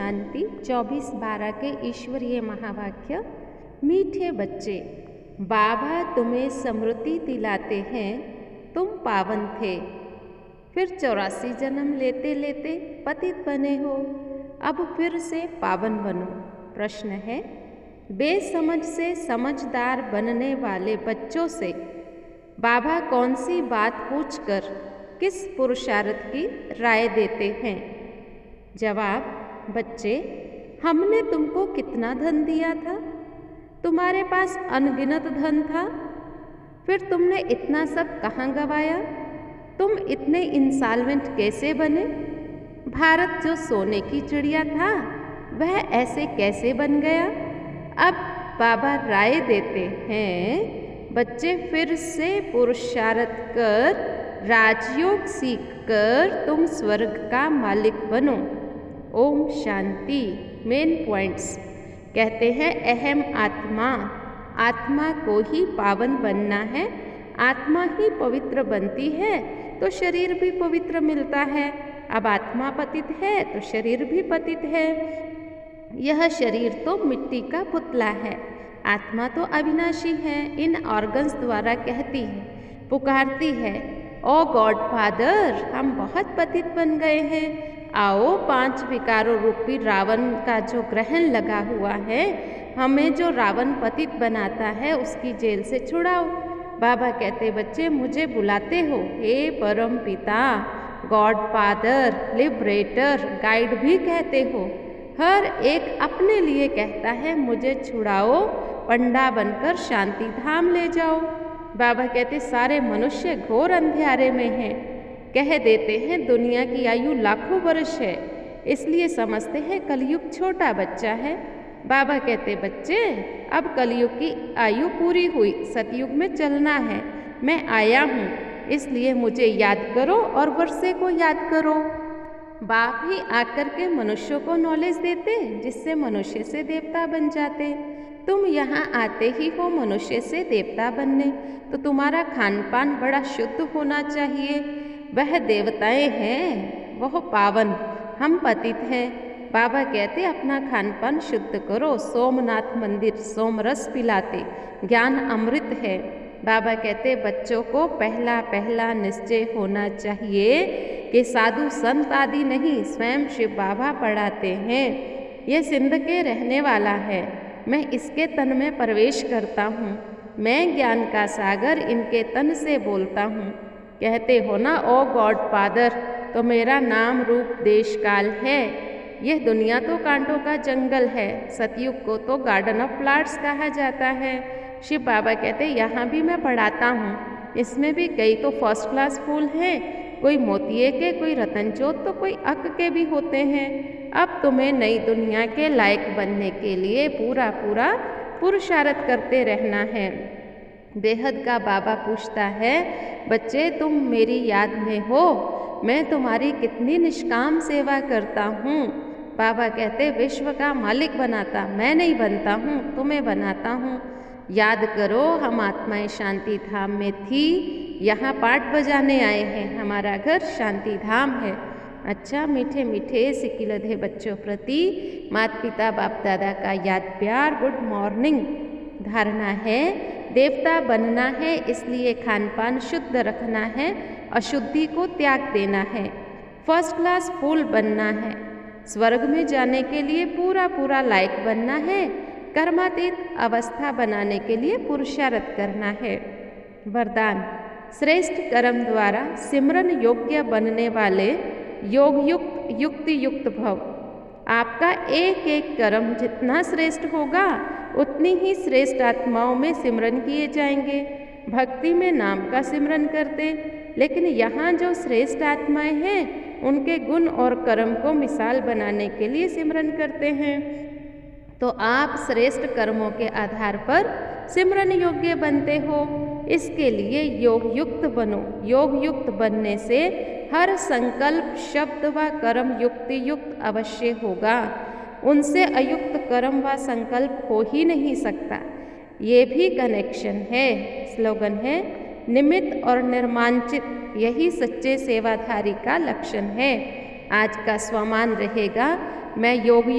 शांति 24/12 के ईश्वरीय महावाक्य। मीठे बच्चे, बाबा तुम्हें स्मृति दिलाते हैं तुम पावन थे, फिर 84 जन्म लेते लेते पतित बने हो, अब फिर से पावन बनो। प्रश्न है, बेसमझ से समझदार बनने वाले बच्चों से बाबा कौन सी बात पूछकर किस पुरुषार्थ की राय देते हैं? जवाब, बच्चे, हमने तुमको कितना धन दिया था? तुम्हारे पास अनगिनत धन था, फिर तुमने इतना सब कहाँ गवाया? तुम इतने इंसॉल्वेंट कैसे बने? भारत जो सोने की चिड़िया था वह ऐसे कैसे बन गया? अब बाबा राय देते हैं, बच्चे फिर से पुरुषार्थ कर राजयोग सीखकर तुम स्वर्ग का मालिक बनो। ओम शांति। मेन पॉइंट्स कहते हैं, अहम आत्मा, आत्मा को ही पावन बनना है। आत्मा ही पवित्र बनती है तो शरीर भी पवित्र मिलता है। अब आत्मा पतित है तो शरीर भी पतित है। यह शरीर तो मिट्टी का पुतला है, आत्मा तो अविनाशी है। इन ऑर्गन्स द्वारा कहती है, पुकारती है, ओ गॉड फादर, हम बहुत पतित बन गए हैं। आओ 5 विकारों रूपी रावण का जो ग्रहण लगा हुआ है, हमें जो रावण पतित बनाता है उसकी जेल से छुड़ाओ। बाबा कहते, बच्चे मुझे बुलाते हो, हे परम पिता, गॉड फादर, लिबरेटर, गाइड भी कहते हो। हर एक अपने लिए कहता है, मुझे छुड़ाओ, पंडा बनकर शांति धाम ले जाओ। बाबा कहते, सारे मनुष्य घोर अंधेरे में हैं। कह देते हैं दुनिया की आयु लाखों वर्ष है, इसलिए समझते हैं कलयुग छोटा बच्चा है। बाबा कहते, बच्चे अब कलयुग की आयु पूरी हुई, सतयुग में चलना है। मैं आया हूँ, इसलिए मुझे याद करो और वर्षे को याद करो। बाप ही आकर के मनुष्यों को नॉलेज देते, जिससे मनुष्य से देवता बन जाते। तुम यहाँ आते ही हो मनुष्य से देवता बनने, तो तुम्हारा खान पान बड़ा शुद्ध होना चाहिए। वह देवताएं हैं, वह पावन, हम पतित हैं। बाबा कहते, अपना खान पान शुद्ध करो। सोमनाथ मंदिर सोमरस पिलाते, ज्ञान अमृत है। बाबा कहते, बच्चों को पहला पहला निश्चय होना चाहिए कि साधु संत आदि नहीं, स्वयं शिव बाबा पढ़ाते हैं। ये सिंध के रहने वाला है, मैं इसके तन में प्रवेश करता हूँ। मैं ज्ञान का सागर इनके तन से बोलता हूँ। कहते हो ना, ओ गॉड फादर, तो मेरा नाम रूप देश काल है। यह दुनिया तो कांटों का जंगल है, सतयुग को तो गार्डन ऑफ फ्लावर्स कहा जाता है। शिव बाबा कहते, यहाँ भी मैं पढ़ाता हूँ, इसमें भी कई तो फर्स्ट क्लास फूल हैं, कोई मोतिये के, कोई रतनचोद, तो कोई अक के भी होते हैं। अब तुम्हें नई दुनिया के लायक बनने के लिए पूरा पूरा पुरुषार्थ करते रहना है। बेहद का बाबा पूछता है, बच्चे तुम मेरी याद में हो, मैं तुम्हारी कितनी निष्काम सेवा करता हूँ। बाबा कहते, विश्व का मालिक बनाता मैं नहीं बनता हूँ, तुम्हें बनाता हूँ। याद करो, हम आत्माएं शांति धाम में थी, यहाँ पाठ बजाने आए हैं, हमारा घर शांति धाम है। अच्छा मीठे मीठे सिकिलधे बच्चों प्रति माता पिता बाप दादा का याद प्यार, गुड मॉर्निंग। धारणा है, देवता बनना है, इसलिए खान पान शुद्ध रखना है, अशुद्धि को त्याग देना है। फर्स्ट क्लास फूल बनना है, स्वर्ग में जाने के लिए पूरा पूरा लायक बनना है। कर्मातीत अवस्था बनाने के लिए पुरुषार्थ करना है। वरदान, श्रेष्ठ कर्म द्वारा सिमरन योग्य बनने वाले योग युक्त युक्ति युक्त भव। आपका एक एक कर्म जितना श्रेष्ठ होगा, उतनी ही श्रेष्ठ आत्माओं में सिमरन किए जाएंगे। भक्ति में नाम का सिमरन करते, लेकिन यहाँ जो श्रेष्ठ आत्माएं हैं, उनके गुण और कर्म को मिसाल बनाने के लिए सिमरन करते हैं। तो आप श्रेष्ठ कर्मों के आधार पर सिमरन योग्य बनते हो, इसके लिए योग युक्त बनो। योग युक्त बनने से हर संकल्प, शब्द व कर्म युक्ति युक्त अवश्य होगा। उनसे अयुक्त कर्म व संकल्प हो ही नहीं सकता। ये भी कनेक्शन है। स्लोगन है, निमित्त और निर्मांचित, यही सच्चे सेवाधारी का लक्षण है। आज का स्वमान रहेगा, मैं योग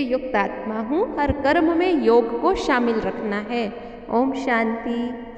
युक्त आत्मा हूँ, हर कर्म में योग को शामिल रखना है। ओम शांति।